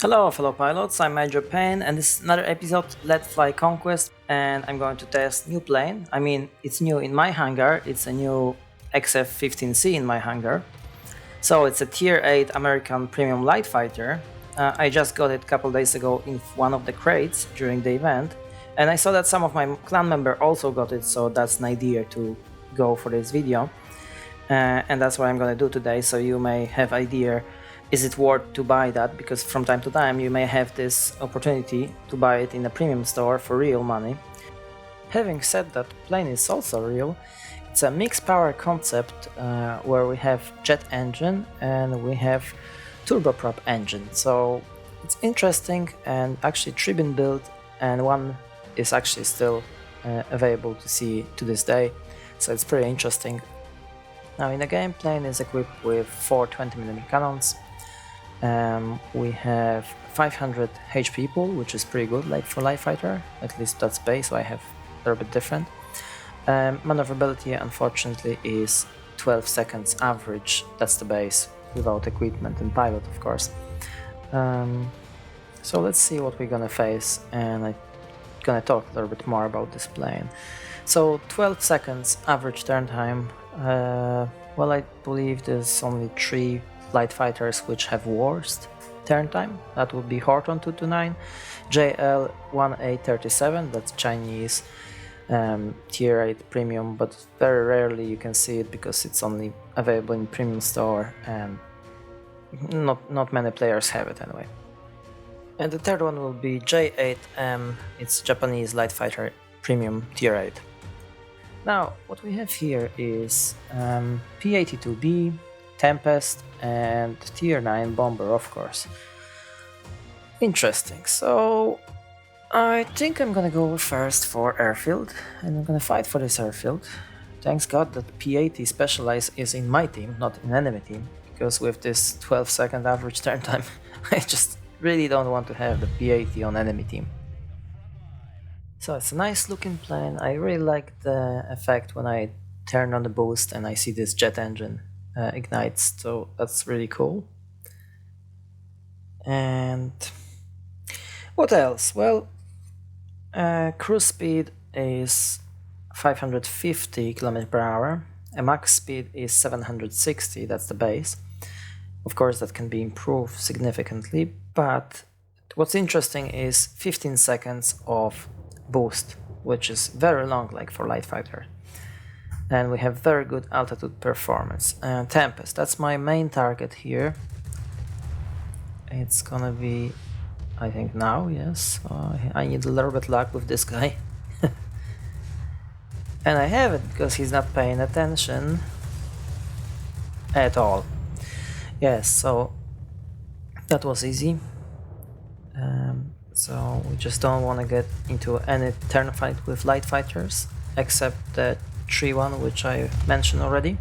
Hello fellow pilots, I'm Major Payne and this is another episode Let's Fly Conquest, and I'm going to test new plane. I mean, it's new in my hangar, it's a new XF15C in my hangar. So it's a Tier 8 American Premium Light Fighter. I just got it a couple days ago in one of the crates during the event, and I saw that some of my clan member also got it, so that's an idea to go for this video. And that's what I'm gonna do today, so you may have idea is it worth to buy that, because from time to time you may have this opportunity to buy it in a premium store for real money. Having said that, plane is also real. It's a mixed power concept where we have jet engine and we have turboprop engine, so it's interesting, and actually three been built and one is actually still available to see to this day, so it's pretty interesting. Now in the game, plane is equipped with four 20mm cannons. We have 500 HP pool, which is pretty good, like for light fighter, at least that's base, so I have a little bit different. Maneuverability unfortunately is 12 seconds average, that's the base, without equipment and pilot of course. So let's see what we're gonna face, and I'm gonna talk a little bit more about this plane. So 12 seconds average turn time. Well, I believe there's only 3 light fighters which have worst turn time. That would be Horton 229, JL 1837, that's Chinese tier 8 premium, but very rarely you can see it because it's only available in premium store and not many players have it anyway. And the third one will be J8M, it's Japanese light fighter premium tier 8. Now, what we have here is P-82B, Tempest, and Tier 9 Bomber, of course. Interesting, so I think I'm gonna go first for airfield, and I'm gonna fight for this airfield. Thanks God that P-80 Specialized is in my team, not in enemy team, because with this 12-second average turn time, I just really don't want to have the P-80 on enemy team. So it's a nice looking plane. I really like the effect when I turn on the boost and I see this jet engine ignites, so that's really cool. And what else? Well, cruise speed is 550 km per hour, a max speed is 760, that's the base. Of course that can be improved significantly, but what's interesting is 15 seconds of boost, which is very long, like for light fighter, and we have very good altitude performance. Tempest, that's my main target here. It's gonna be, I think now, yes, I need a little bit luck with this guy. And I have it because he's not paying attention at all. Yes, so that was easy. So we just don't want to get into any turn fight with light fighters, except the 3-1 which I mentioned already.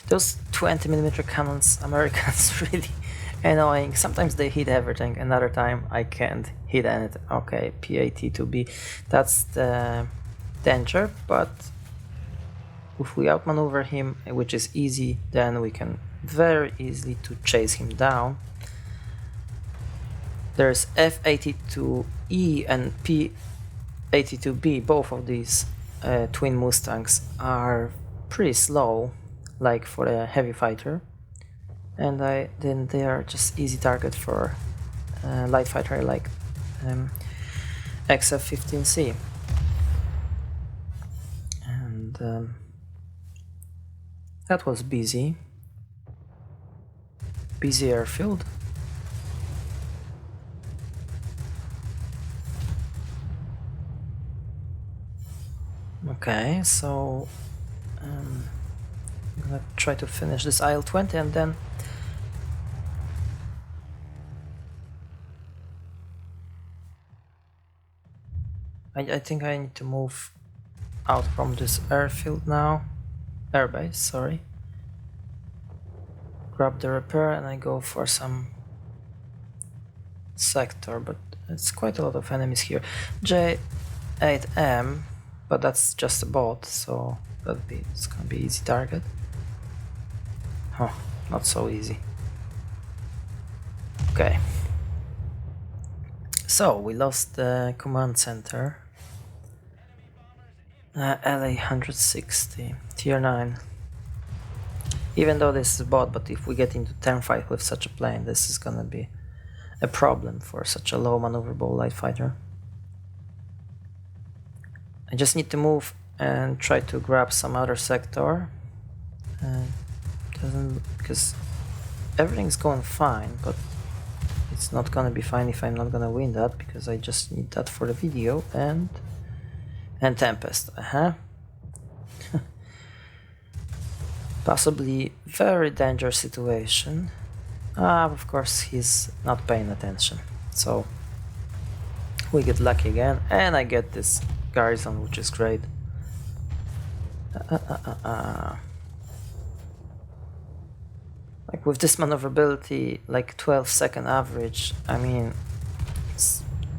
Those 20mm cannons, Americans, really annoying. Sometimes they hit everything, another time I can't hit anything. Okay, P-82B, that's the danger, but if we outmaneuver him, which is easy, then we can very easily to chase him down. There's F-82E and P-82B, both of these twin Mustangs are pretty slow, like for a heavy fighter, and then they are just easy target for light fighter like XF15C. And that was busy airfield. Okay, so I'm gonna try to finish this IL-20 and then I think I need to move out from this airfield now. Airbase, sorry. Grab the repair and I go for some sector, but it's quite a lot of enemies here. J8M but that's just a bot, so it's gonna be easy target. Huh, not so easy. Okay. So we lost the command center. LA 160, tier 9. Even though this is a bot, but if we get into turn fight with such a plane, this is gonna be a problem for such a low maneuverable light fighter. I just need to move and try to grab some other sector. Because everything's going fine, but it's not gonna be fine if I'm not gonna win that, because I just need that for the video. And Tempest, possibly very dangerous situation. Of course he's not paying attention, so we get lucky again, and I get this garrison, which is great. Like with this maneuverability, like 12-second average, I mean,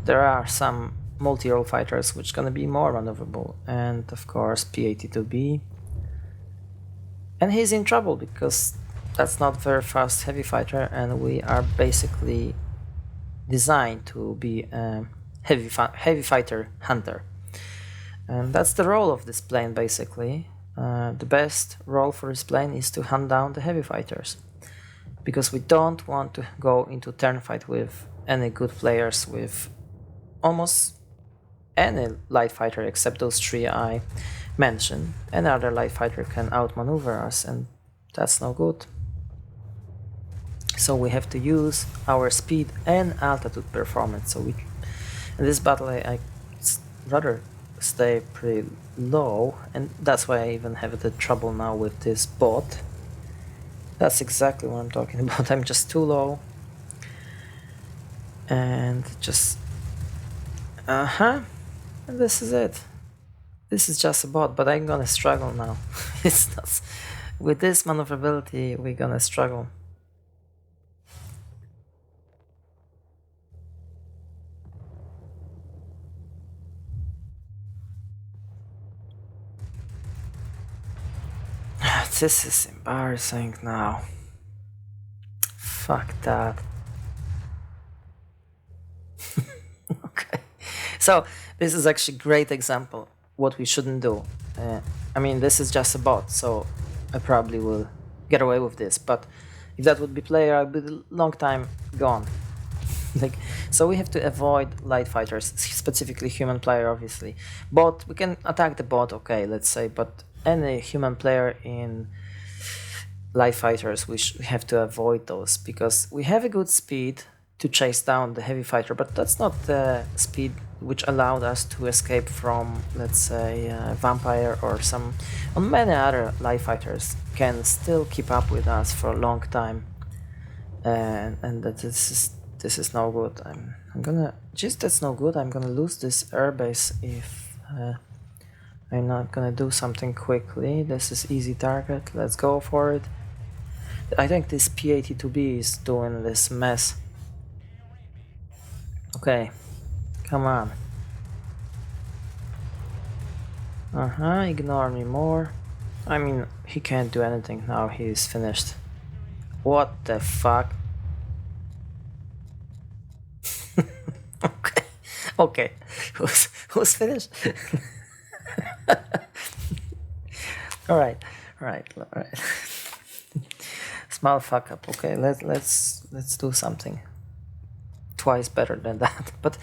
there are some multi-role fighters which gonna be more maneuverable, and of course P-82B. And he's in trouble because that's not very fast heavy fighter, and we are basically designed to be a heavy fighter hunter. And that's the role of this plane basically. The best role for this plane is to hunt down the heavy fighters, because we don't want to go into turn fight with any good players with almost any light fighter except those three I mentioned. Any other light fighter can outmaneuver us, and that's no good. So we have to use our speed and altitude performance. So in this battle I rather stay pretty low, and that's why I even have the trouble now with this bot. That's exactly what I'm talking about. I'm just too low, and just and this is it. This is just a bot, but I'm gonna struggle now. It's not, with this maneuverability we're gonna struggle. This is embarrassing now. Fuck that. Okay. So this is actually a great example what we shouldn't do. I mean, this is just a bot, so I probably will get away with this, but if that would be player, I'd be a long time gone. Like, so we have to avoid light fighters, specifically human player, obviously. Bot, we can attack the bot, okay, let's say, but any human player in light fighters, we have to avoid those, because we have a good speed to chase down the heavy fighter, but that's not the speed which allowed us to escape from, let's say, Vampire or some, or many other light fighters can still keep up with us for a long time, and that this is no good. I'm gonna that's no good. I'm gonna lose this airbase if I'm not gonna do something quickly. This is easy target. Let's go for it. I think this P-82B is doing this mess. Okay, come on. Ignore me more. I mean, he can't do anything now. He's finished. What the fuck? Okay. Who's finished? All right. Small fuck up. Okay, let's do something twice better than that. But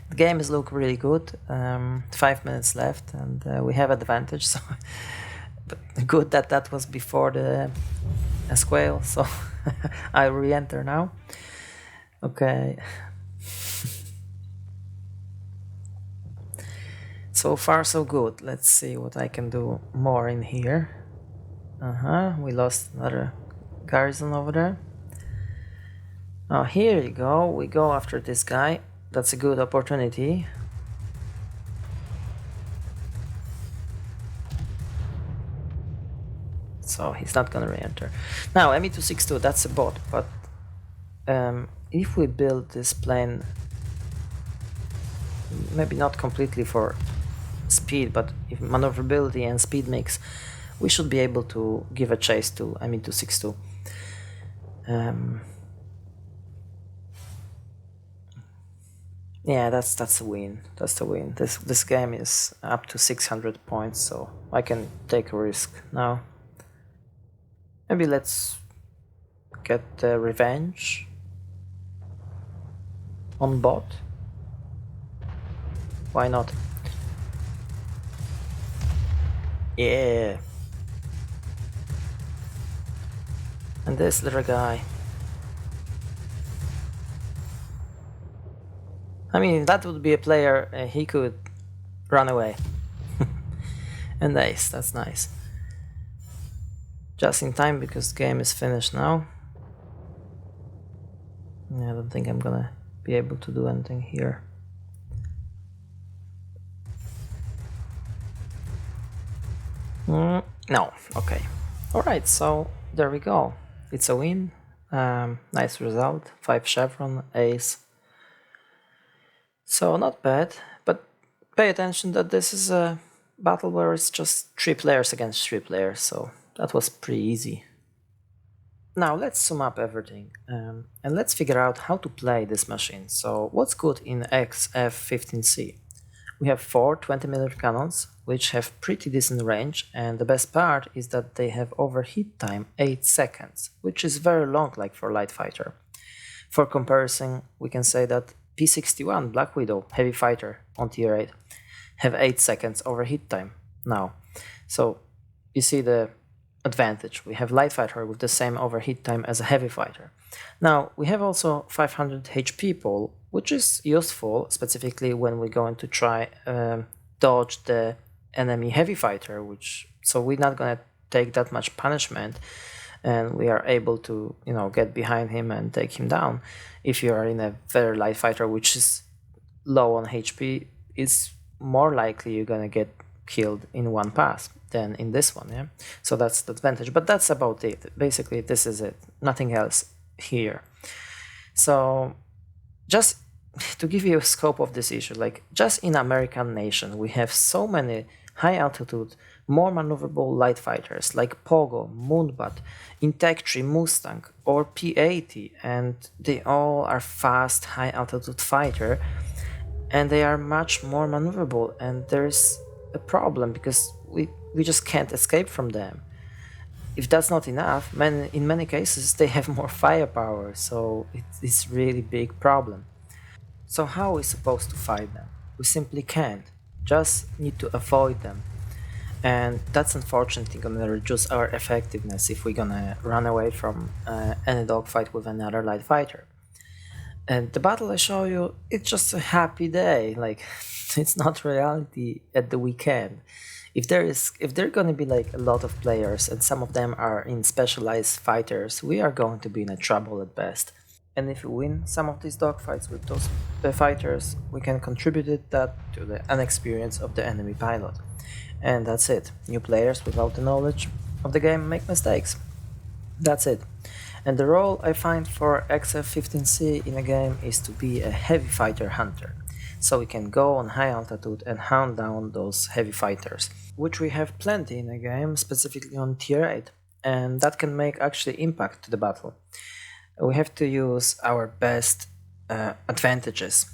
the game is look really good. 5 minutes left, and we have advantage. So but good that was before the Esquale. So I re-enter now. Okay. So far so good. Let's see what I can do more in here. We lost another garrison over there. Oh, here you go. We go after this guy. That's a good opportunity. So he's not gonna re-enter. Now Me262, that's a bot, but if we build this plane, maybe not completely for speed, but if maneuverability and speed mix, we should be able to give a chase to Mi-262. Yeah, that's a win. That's the win. This game is up to 600 points, so I can take a risk now. Maybe let's get the revenge on bot. Why not? Yeah. And this little guy. I mean, that would be a player, he could run away. And nice, that's nice. Just in time because the game is finished now. Yeah, I don't think I'm gonna be able to do anything here. No, okay. Alright, so there we go. It's a win. Nice result. 5 chevron, ace. So not bad, but pay attention that this is a battle where it's just 3 players against 3 players, so that was pretty easy. Now let's sum up everything and let's figure out how to play this machine. So what's good in XF15C? We have 4 20mm cannons, which have pretty decent range, and the best part is that they have overheat time 8 seconds, which is very long like for light fighter. For comparison, we can say that P61 Black Widow heavy fighter on tier 8 have 8 seconds overheat time now. So you see the advantage. We have light fighter with the same overheat time as a heavy fighter. Now we have also 500 HP pool, which is useful specifically when we're going to try dodge the enemy heavy fighter, so we're not gonna take that much punishment and we are able to, you know, get behind him and take him down. If you are in a very light fighter which is low on HP, it's more likely you're gonna get killed in one pass than in this one, yeah? So that's the advantage, but that's about it. Basically, this is it. Nothing else here. So just to give you a scope of this issue, like just in American nation, we have so many high altitude, more maneuverable light fighters like Pogo, Moonbat, Intec-3 Mustang or P80, and they all are fast, high altitude fighter, and they are much more maneuverable, and there's a problem because we just can't escape from them. If that's not enough, in many cases they have more firepower, so it's really big problem. So how are we supposed to fight them? We simply can't. Just need to avoid them. And that's unfortunately gonna reduce our effectiveness if we're gonna run away from any dogfight with another light fighter. And the battle I show you, it's just a happy day. Like, it's not reality at the weekend. If there gonna be like a lot of players and some of them are in specialized fighters, we are going to be in a trouble at best. And if we win some of these dogfights with those fighters, we can contribute that to the inexperience of the enemy pilot. And that's it. New players without the knowledge of the game make mistakes. That's it. And the role I find for XF15C in a game is to be a heavy fighter hunter. So we can go on high altitude and hunt down those heavy fighters, which we have plenty in the game, specifically on tier 8. And that can make actually impact to the battle. We have to use our best advantages.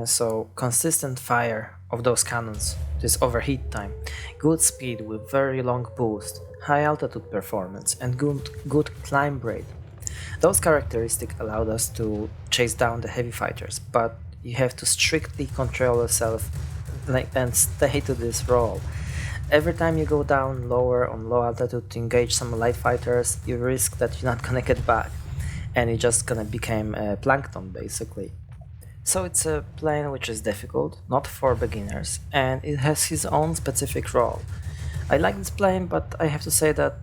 So consistent fire of those cannons, this overheat time, good speed with very long boost, high altitude performance, and good climb rate. Those characteristics allowed us to chase down the heavy fighters, but you have to strictly control yourself and stay to this role. Every time you go down lower on low altitude to engage some light fighters, you risk that you're not gonna get back, and you're just gonna become plankton basically. So it's a plane which is difficult, not for beginners, and it has his own specific role. I like this plane, but I have to say that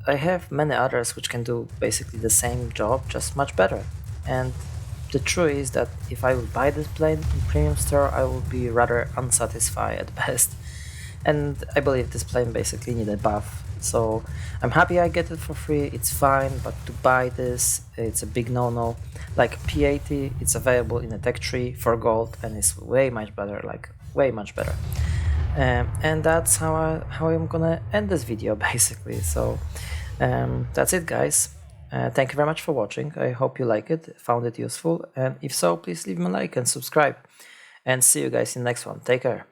I have many others which can do basically the same job, just much better. And the truth is that if I would buy this plane in premium store, I would be rather unsatisfied at best. And I believe this plane basically needed a buff. So I'm happy I get it for free, it's fine, but to buy this, it's a big no-no. Like P80, it's available in a Tech 3 for gold and it's way much better, like way much better. And that's how I'm gonna end this video basically. So that's it, guys. Thank you very much for watching. I hope you like it, found it useful, and if so, please leave me a like and subscribe. And see you guys in the next one. Take care.